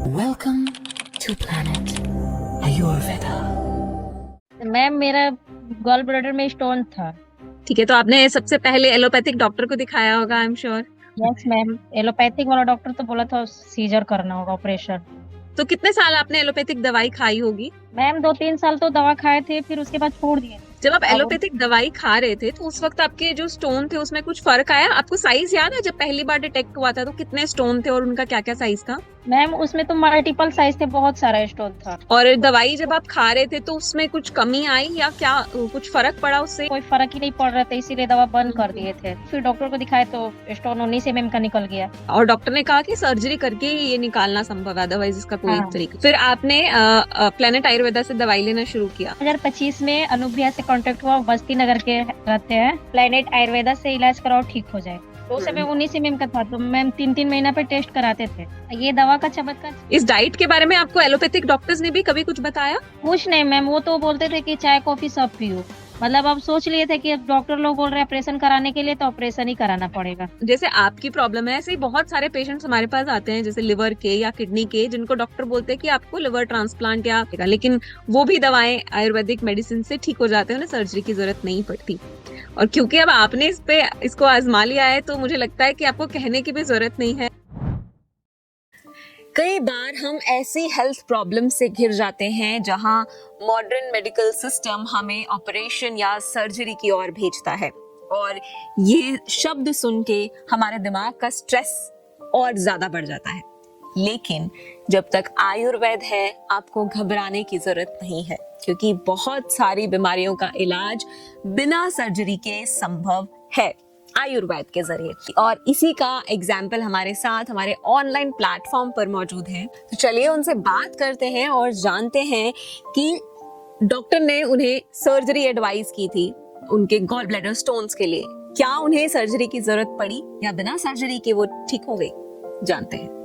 Welcome to Planet Ayurveda। Ma'am मेरा gall bladder में stone था। ठीक है, तो आपने सबसे पहले एलोपैथिक डॉक्टर को दिखाया होगा, I am sure. Yes ma'am, allopathic वाला डॉक्टर तो बोला था सीजर करना होगा, ऑपरेशन। तो कितने साल आपने एलोपैथिक दवाई खाई होगी? मैम 2-3 साल तो दवा खाए थे, फिर उसके बाद छोड़ दिए। जब आप अब एलोपैथिक दवाई खा रहे थे तो उस वक्त आपके जो स्टोन थे उसमें कुछ फर्क आया? आपको साइज याद है? जब पहली बार डिटेक्ट हुआ था तो कितने स्टोन थे और उनका क्या क्या साइज था? मैम उसमें तो मल्टीपल साइज थे, बहुत सारा स्टोन था। और दवाई जब आप खा रहे थे तो उसमें कुछ कमी आई या क्या कुछ फर्क पड़ा उससे? कोई फर्क ही नहीं पड़ रहा था, इसीलिए दवा बंद कर दिए थे। फिर डॉक्टर को दिखाए तो स्टोन 19 mm का निकल गया। और डॉक्टर ने कहा कि सर्जरी करके ही ये निकालना संभव है, अदरवाइज इसका कोई हाँ। तरीका। फिर आपने प्लेनेट आयुर्वेदा से दवाई लेना शुरू किया। 2025 में अनूप भैया से कांटेक्ट हुआ, बस्ती नगर के रहते हैं। प्लेनेट आयुर्वेदा से इलाज कराओ, ठीक हो जाए। तो उस समय 19 mm का था, तो मैम 3-3 महीना पे टेस्ट कराते थे। ये दवा का चमत्कार। इस डाइट के बारे में आपको एलोपैथिक डॉक्टर्स ने भी कभी कुछ बताया? कुछ नहीं मैम, वो तो बोलते थे कि चाय कॉफी सब पियो। मतलब अब सोच लिए थे कि अब डॉक्टर लोग बोल रहे हैं ऑपरेशन कराने के लिए, तो ऑपरेशन ही कराना पड़ेगा। जैसे आपकी प्रॉब्लम है, ऐसे ही बहुत सारे पेशेंट्स हमारे पास आते हैं, जैसे लिवर के या किडनी के, जिनको डॉक्टर बोलते हैं कि आपको लिवर ट्रांसप्लांट या, लेकिन वो भी दवाएं आयुर्वेदिक मेडिसिन से ठीक हो जाते हैं, उन्हें सर्जरी की जरूरत नहीं पड़ती। और क्योंकि अब आपने इसको आजमा लिया है तो मुझे लगता है कि आपको कहने की भी जरूरत नहीं है। कई बार हम ऐसी हेल्थ प्रॉब्लम से घिर जाते हैं जहां मॉडर्न मेडिकल सिस्टम हमें ऑपरेशन या सर्जरी की ओर भेजता है, और ये शब्द सुन के हमारे दिमाग का स्ट्रेस और ज्यादा बढ़ जाता है। लेकिन जब तक आयुर्वेद है, आपको घबराने की जरूरत नहीं है, क्योंकि बहुत सारी बीमारियों का इलाज बिना सर्जरी के संभव है आयुर्वेद के जरिए। और इसी का एग्जाम्पल हमारे साथ हमारे ऑनलाइन प्लेटफॉर्म पर मौजूद है। तो चलिए उनसे बात करते हैं और जानते हैं कि डॉक्टर ने उन्हें सर्जरी एडवाइस की थी उनके गॉल ब्लैडर स्टोन्स के लिए। क्या उन्हें सर्जरी की जरूरत पड़ी या बिना सर्जरी के वो ठीक हो गई? जानते हैं।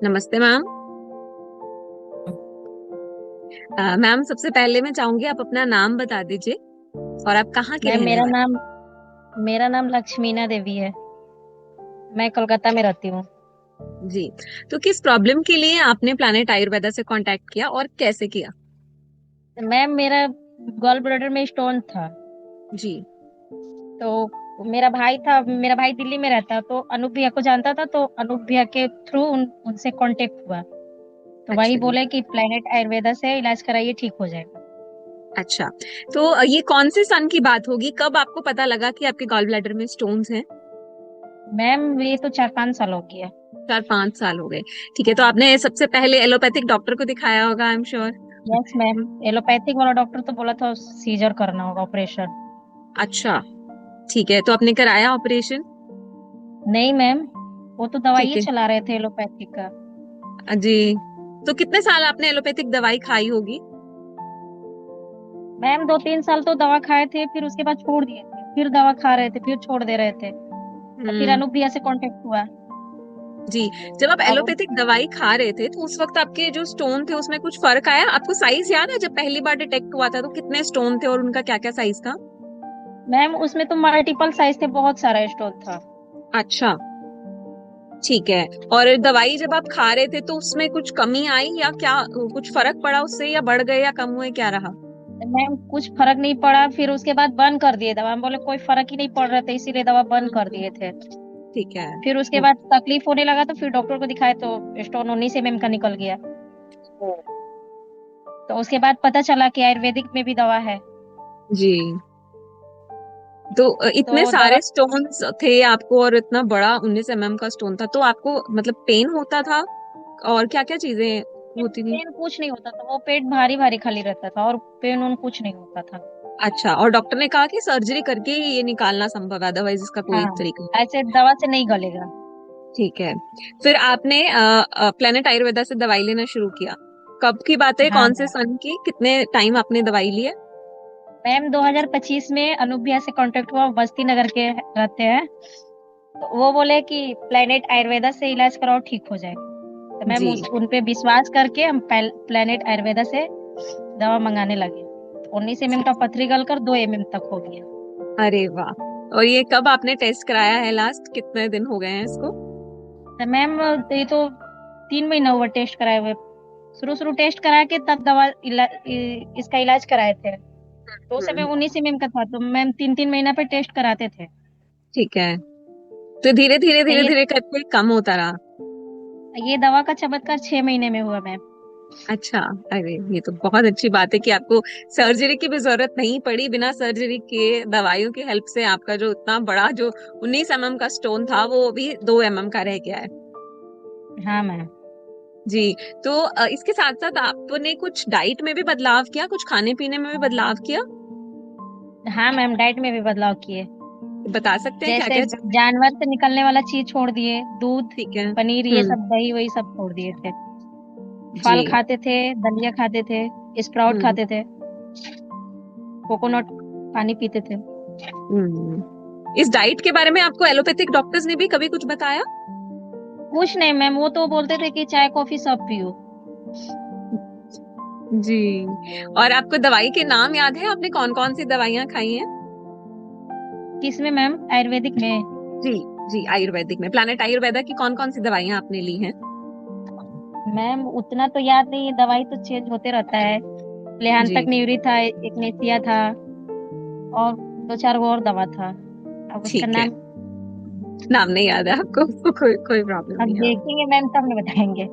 नमस्ते मैम। मैम सबसे पहले मैं चाहूंगी आप अपना नाम बता दीजिए और आप कहाँ के मैम रहने वाले? मेरा नाम लक्ष्मीना देवी है। मैं कोलकाता में रहती हूँ। जी, तो किस प्रॉब्लम के लिए आपने प्लैनेट आयुर्वेदा से कांटेक्ट किया और कैसे किया? मैम मेरा गॉल ब्लैडर में स्टोन था। जी। तो मेरा भाई दिल्ली में रहता, तो अनूप भैया को जानता था, तो अनूप भैया के थ्रू उनसे कांटेक्ट हुआ। तो वही अच्छा जी। बोले कि प्लेनेट आयुर्वेदा से इलाज कराइए, ठीक हो जाएगा। अच्छा, तो ये कौन से सन की बात होगी? कब आपको पता लगा कि आपके गॉल ब्लैडर में स्टोन्स हैं? मैम ये तो 4-5 साल हो गया। 4-5 साल हो गए। ठीक है, तो आपने सबसे पहले एलोपैथिक डॉक्टर को दिखाया होगा, I am sure. Yes ma'am, allopathic वाला डॉक्टर तो बोला था सीजर करना होगा, ऑपरेशन। अच्छा, ठीक है, तो आपने कराया ऑपरेशन? नहीं मैम, वो तो ठीक दवाई है चला रहे थे एलोपैथिक का। जी। तो कितने साल आपने एलोपैथिक दवाई खाई होगी? मैम 2-3 साल तो दवा खाए थे, फिर उसके बाद छोड़ दिए थे। फिर दवा खा रहे थे, फिर छोड़ दे रहे थे। फिर हम्म। अनूप भैया से कांटेक्ट हुआ। जी, जब आप अब एलोपैथिक दवाई खा रहे थे तो उस वक्त आपके जो स्टोन थे उसमें कुछ फर्क आया? आपको साइज याद है? जब पहली बार डिटेक्ट हुआ था तो कितने स्टोन थे और उनका क्या क्या साइज था? मैम उसमें तो मल्टीपल साइज थे, बहुत सारा स्टोन था। अच्छा, ठीक है। और दवाई जब आप खा रहे थे तो उसमें कुछ कमी आई या क्या कुछ फर्क पड़ा उससे, या बढ़ गए या कम हुए, क्या रहा? मैम कुछ फर्क नहीं पड़ा, फिर उसके बाद बंद कर दिए दवा। हम बोले कोई फर्क ही नहीं पड़ रहा था, इसीलिए दवा बंद कर दिए थे। ठीक है। फिर उसके बाद तकलीफ होने लगा, तो फिर डॉक्टर को दिखाए तो स्टोन 19 mm का निकल गया। तो उसके बाद पता चला कि आयुर्वेदिक में भी दवा है। जी, तो इतने तो दवा सारे स्टोन्स थे आपको और इतना बड़ा 19 mm का स्टोन था, तो आपको मतलब पेन होता था और क्या क्या चीजें होती थी? पेन कुछ नहीं होता था, वो पेट भारी भारी खाली रहता था, और पेन उन कुछ नहीं होता था। अच्छा, और डॉक्टर ने कहा कि सर्जरी करके ही ये निकालना संभव है, अदरवाइज इसका कोई हाँ, तरीका नहीं। ऐसे दवा से नहीं गलेगा। ठीक है। फिर आपने प्लेनेट आयुर्वेदा से दवाई लेना शुरू किया। कब की बात है? हाँ कौन से सन की? कितने टाइम आपने दवाई ली है? मैम 2025 में अनूप भैया से कांटेक्ट हुआ, बस्ती नगर के रहते हैं। तो वो बोले कि प्लेनेट आयुर्वेदा से इलाज कराओ, ठीक हो जाएगा। तो मैम जी। उन पे विश्वास करके हम प्लेनेट आयुर्वेदा से दवा मंगाने लगे। 19 mm का पथरी गलकर 2 mm तक हो गया। अरे वाह! और ये कब आपने टेस्ट कराया है लास्ट? कितने दिन हो गए हैं इसको? तो मैम ये तो 3 महीना हुआ टेस्ट कराए हुए। शुरू टेस्ट करा के तब इसका इलाज कराए थे। तो उस समय 19 एमएम का था, तो मैम 3 महीना पे टेस्ट कराते थे। ठीक है, तो धीरे धीरे तो धीरे धीरे करके कम होता रहा। ये दवा का चमत्कार 6 महीने में हुआ मैम। अच्छा, अरे ये तो बहुत अच्छी बात है कि आपको सर्जरी की भी जरूरत नहीं पड़ी। बिना सर्जरी के दवाइयों की हेल्प से आपका जो इतना बड़ा जो 19 mm का स्टोन था वो भी 2 mm का रह गया है। हाँ मैम। जी, तो इसके साथ साथ आपने कुछ डाइट में भी बदलाव किया, कुछ खाने पीने में भी बदलाव किया? हाँ मैम, डाइट में भी बदलाव किए। बता सकते हैं क्या जैसे क्या? जानवर से निकलने वाला चीज छोड़ दिए, दूध, ठीक है। पनीर, ये सब, दही वही सब छोड़ दिए थे। फल जी। खाते थे, दलिया खाते थे, स्प्राउट हम्म खाते थे, कोकोनट पानी पीते थे। इस डाइट के बारे में आपको एलोपैथिक डॉक्टर्स ने भी कभी कुछ बताया? कुछ नहीं मैम, वो तो बोलते थे कि चाय कॉफी सब पियो। जी, और आपको दवाई के नाम याद है? आपने कौन कौन सी दवाइयां खाई हैं? किसमें मैम? आयुर्वेदिक में? जी। जी, आयुर्वेदिक में प्लैनेट आयुर्वेदा की कौन कौन सी दवाइयां आपने ली हैं? मैम उतना तो याद नहीं है, दवाई तो चेंज होते रहता है। लेहांतक जी। न्यूरी था, एकनेसिया था, और 2-4 और दवा था। अब उसका ठीक है, नाम नाम नहीं याद है आपको? कोई कोई प्रॉब्लम अब नहीं है। देखेंगे मैम तब न बताएंगे।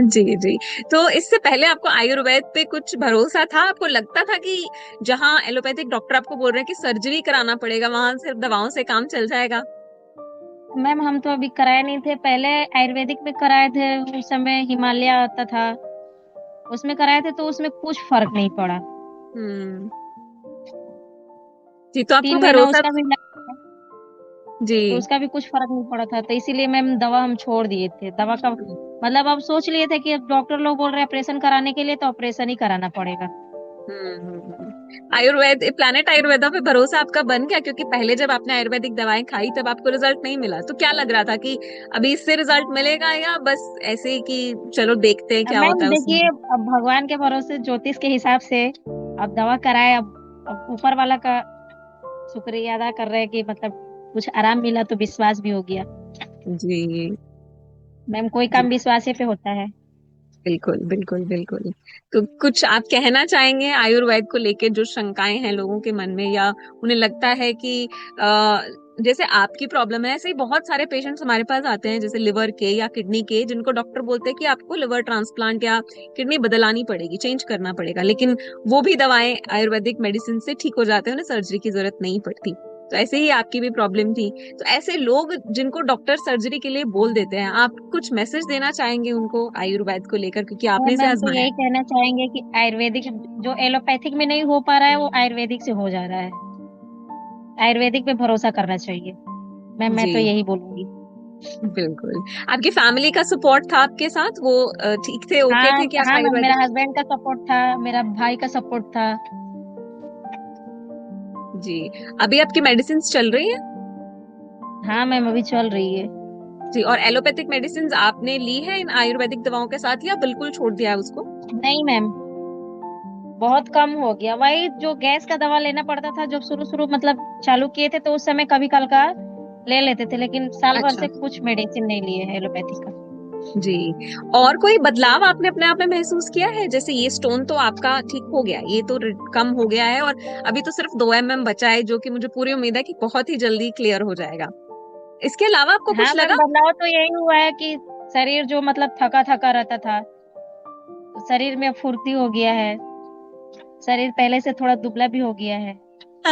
जी जी। तो इससे पहले आपको आयुर्वेद पे कुछ भरोसा था? आपको लगता था कि जहाँ एलोपैथिक डॉक्टर आपको बोल रहे हैं कि सर्जरी कराना पड़ेगा, वहां सिर्फ दवाओं से काम चल जाएगा? मैम हम तो अभी कराए नहीं थे, पहले आयुर्वेदिक में कराए थे। उस समय हिमालय आता था, उसमें कराए थे, तो उसमें कुछ फर्क नहीं पड़ा। हम्म। जी, तो आपको 3 महीना भरोसा। उसका भी जी। तो उसका भी कुछ फर्क नहीं पड़ा था, तो इसीलिए मैम दवा हम छोड़ दिए थे। दवा का मतलब अब सोच लिए थे कि अब डॉक्टर लोग बोल रहे हैं ऑपरेशन कराने के लिए, तो ऑपरेशन ही कराना पड़ेगा। आयुर्वेद प्लैनेट आयुर्वेदा पे भरोसा आपका बन गया? क्योंकि पहले जब आपने आयुर्वेदिक दवाएं खाई तब आपको रिजल्ट नहीं मिला, तो क्या लग रहा था कि अभी इससे रिजल्ट मिलेगा, या बस ऐसे ही कि चलो देखते हैं अब क्या होता मैम है उसमें? देखिए, अब भगवान के भरोसे ज्योतिष के हिसाब से अब दवा कराए। अब ऊपर वाला का शुक्रिया अदा कर रहे हैं कि मतलब कुछ आराम मिला, तो विश्वास भी हो गया। जी मैम कोई जी। काम विश्वास पे होता है। बिल्कुल बिल्कुल बिल्कुल। तो कुछ आप कहना चाहेंगे आयुर्वेद को लेके, जो शंकाएं हैं लोगों के मन में, या उन्हें लगता है कि जैसे आपकी प्रॉब्लम है, ऐसे ही बहुत सारे पेशेंट्स हमारे पास आते हैं जैसे लिवर के या किडनी के, जिनको डॉक्टर बोलते हैं कि आपको लिवर ट्रांसप्लांट या किडनी बदलानी पड़ेगी, चेंज करना पड़ेगा, लेकिन वो भी दवाएं आयुर्वेदिक मेडिसिन से ठीक हो जाते हैं, उन्हें सर्जरी की जरूरत नहीं पड़ती। तो ऐसे ही आपकी भी प्रॉब्लम थी। तो ऐसे लोग जिनको डॉक्टर सर्जरी के लिए बोल देते हैं, आप कुछ मैसेज देना चाहेंगे उनको आयुर्वेद को लेकर, क्योंकि आपने इसे मैम तो आजमाया यही कहना चाहेंगे कि आयुर्वेदिक जो एलोपैथिक में नहीं हो पा रहा है, वो आयुर्वेदिक से हो जा रहा है। आयुर्वेदिक पे भरोसा करना चाहिए। मैम है। मैं जी तो यही बोलूंगी। बिल्कुल। आपकी फैमिली का सपोर्ट था आपके साथ? वो ठीक थे, ओके हाँ थे कि आप हाँ मैम, मेरा आयुर्वेदिक? हस्बैंड का सपोर्ट था, मेरा भाई का सपोर्ट था। जी। अभी आपकी मेडिसिन चल रही है? हाँ मैम अभी चल रही है। जी, और एलोपैथिक मेडिसिन आपने ली है इन आयुर्वेदिक दवाओं के साथ, या बिल्कुल छोड़ दिया है उसको? नहीं मैम, बहुत कम हो गया। वही जो गैस का दवा लेना पड़ता था, जब शुरू मतलब चालू किए थे, तो उस समय कभी कल का ले लेते थे, लेकिन साल भर अच्छा। से कुछ मेडिसिन नहीं लिए है एलोपैथी का। जी। और कोई बदलाव आपने अपने आप में महसूस किया है? जैसे ये स्टोन तो आपका ठीक हो गया, ये तो कम हो गया है, और अभी तो सिर्फ 2 mm बचा है, जो कि मुझे पूरी उम्मीद है कि बहुत ही जल्दी क्लियर हो जाएगा। इसके अलावा आपको हाँ कुछ मैम, लगा? बदलाव तो यही हुआ है कि शरीर जो मतलब थका थका रहता था, तो शरीर में फुर्ती हो गया है। शरीर पहले से थोड़ा दुबला भी हो गया है।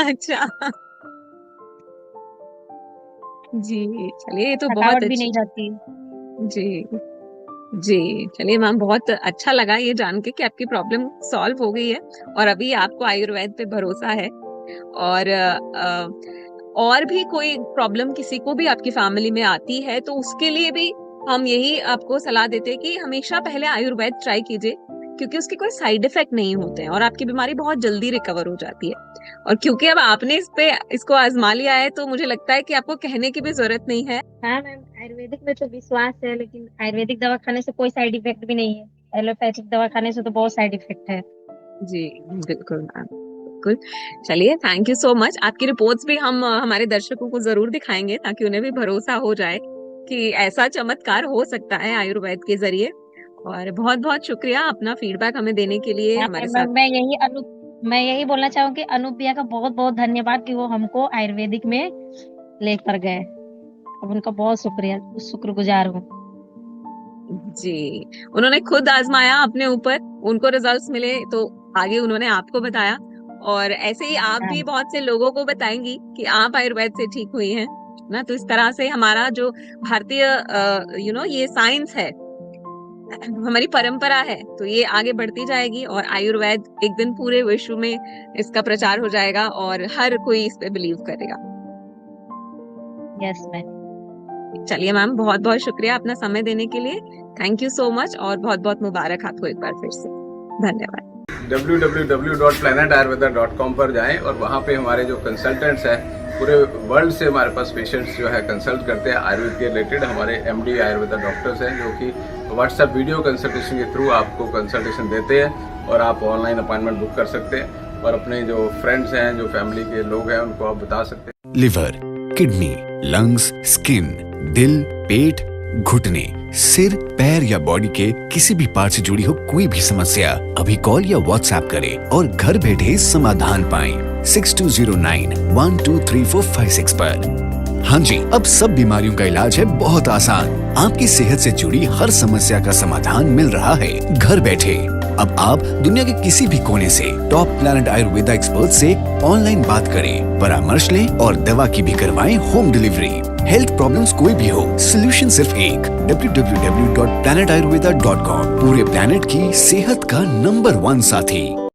अच्छा। जी, चलिए ये तो बहुत थकावट भी अच्छी। नहीं रहती। जी जी। चलिए मैम, बहुत अच्छा लगा ये जान के कि आपकी प्रॉब्लम सॉल्व हो गई है, और अभी आपको आयुर्वेद पे भरोसा है। और और भी कोई प्रॉब्लम किसी को भी आपकी फैमिली में आती है, तो उसके लिए भी हम यही आपको सलाह देते हैं कि हमेशा पहले आयुर्वेद ट्राई कीजिए, क्योंकि उसके कोई साइड इफेक्ट नहीं होते हैं, और आपकी बीमारी बहुत जल्दी रिकवर हो जाती है। और क्योंकि अब आपने इसको आजमा लिया है, तो मुझे लगता है कि आपको कहने की भी जरूरत नहीं है। हाँ मैम, आयुर्वेदिक में तो विश्वास है, लेकिन आयुर्वेदिक दवा खाने से कोई साइड इफेक्ट भी नहीं है। एलोपैथिक दवा खाने से तो बहुत साइड इफेक्ट है। जी बिल्कुल मैम, बिल्कुल। चलिए, थैंक यू सो मच। आपकी रिपोर्ट्स भी हम हमारे दर्शकों को जरूर दिखाएंगे, ताकि उन्हें भी भरोसा हो जाए कि ऐसा चमत्कार हो सकता है आयुर्वेद के जरिए। और बहुत बहुत शुक्रिया अपना फीडबैक हमें देने के लिए हमारे साथ। मैं यही बोलना चाहूंगी अनूप भैया का बहुत बहुत धन्यवाद कि वो हमको आयुर्वेदिक में लेकर गए। अब उनका बहुत शुक्रगुजार हूँ। जी, उन्होंने खुद आजमाया अपने ऊपर, उनको रिजल्ट्स मिले तो आगे उन्होंने आपको बताया, और ऐसे ही आप भी बहुत से लोगों को बताएंगी कि आप आयुर्वेद से ठीक हुई हैं ना। तो इस तरह से हमारा जो भारतीय ये साइंस है, हमारी परंपरा है, तो ये आगे बढ़ती जाएगी और आयुर्वेद एक दिन पूरे विश्व में इसका प्रचार हो जाएगा और हर कोई इस पे बिलीव करेगा। Yes ma'am. चलिए मैम, बहुत बहुत शुक्रिया अपना समय देने के लिए। थैंक यू सो मच और बहुत बहुत मुबारक आपको एक बार फिर से। धन्यवाद। www.planetayurveda.com पर जाएं और वहाँ पे हमारे जो कंसल्टेंट्स हैं, पूरे वर्ल्ड से हमारे पास पेशेंट्स जो है कंसल्ट करते हैं आयुर्वेद के रिलेटेड। हमारे MD आयुर्वेदा डॉक्टर्स हैं जो कि व्हाट्सएप वीडियो कंसल्टेशन के थ्रू आपको कंसल्टेशन देते हैं और आप ऑनलाइन अपॉइंटमेंट बुक कर सकते हैं और अपने जो फ्रेंड्स हैं, जो फैमिली के लोग हैं, उनको आप बता सकते हैं। लिवर, किडनी, लंग्स, स्किन, दिल, पेट, घुटने, सिर, पैर या बॉडी के किसी भी पार्ट से जुड़ी हो कोई भी समस्या, अभी कॉल या व्हाट्सएप करें और घर बैठे समाधान पाएं 6209123456 पर। हाँ जी, अब सब बीमारियों का इलाज है बहुत आसान। आपकी सेहत से जुड़ी हर समस्या का समाधान मिल रहा है घर बैठे। अब आप दुनिया के किसी भी कोने से टॉप प्लैनेट आयुर्वेदा एक्सपर्ट से ऑनलाइन बात करें, परामर्श लें और दवा की भी करवाएं होम डिलीवरी। हेल्थ प्रॉब्लम्स कोई भी हो, सोल्यूशन सिर्फ एक, www.planetayurveda.com। पूरे प्लैनेट की सेहत का नंबर 1 साथी।